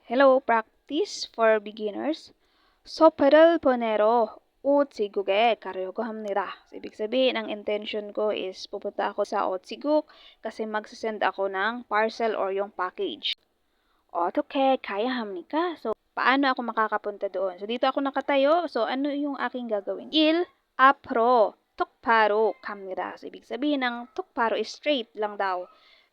Hello, practice for beginners. 소표를 보내러 우체국에 가려고 합니다. So, ibig sabihin, ang intention ko is pupunta ako sa 우체국 kasi magsasend ako ng parcel or yung package. 어떻게 가야 합니까? So, paano ako makakapunta doon? So, dito ako nakatayo. So, ano yung aking gagawin? 앞으로 똑바로 갑니다. So, ibig sabihin ng 똑바로 is straight lang daw.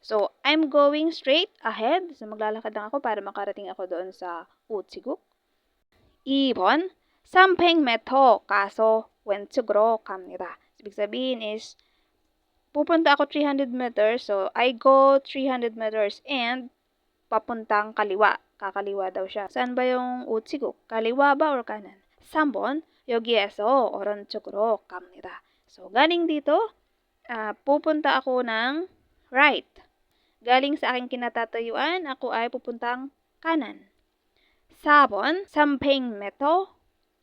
So, I'm going straight ahead. So, maglalakad lang ako para makarating ako doon sa 우체국. 2번, 300m 가서 왼쪽으로 갑니다. So, ibig sabihin is, pupunta ako 300 meters. So, I go 300 meters and papuntang kaliwa. Kakaliwa daw siya. Saan ba yung 우체국? Kaliwa ba or kanan? 3번, 여기에서 오른쪽으로 갑니다. So, galing dito, pupunta ako ng right. Galing sa aking kinatatayuan, ako ay pupuntang kanan. 4번, 300m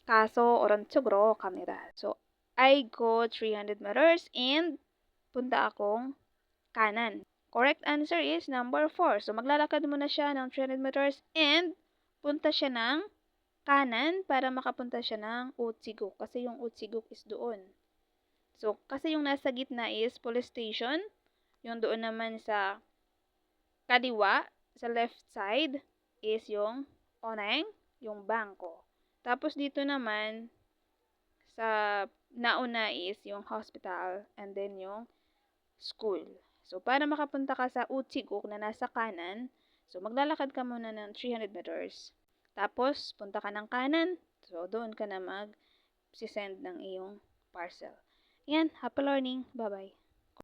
가서 오른쪽으로 갑니다. So, I go 300 meters and punta akong kanan. Correct answer is number 4. So, maglalakad muna siya ng 300 meters and punta siya ng kanan para makapunta siya ng 우체국. Kasi yung 우체국 is doon. So, kasi yung nasa gitna is police station. Yung doon naman sa kaliwa, sa left side, is yung oneng, yung bangko. Tapos dito naman, sa nauna is yung hospital and then yung school. So, para makapunta ka sa 우체국 na nasa kanan, so maglalakad ka muna ng 300 meters. Tapos, punta ka ng kanan. So, doon ka na mag-send ng iyong parcel. Yan, happy learning. Bye-bye.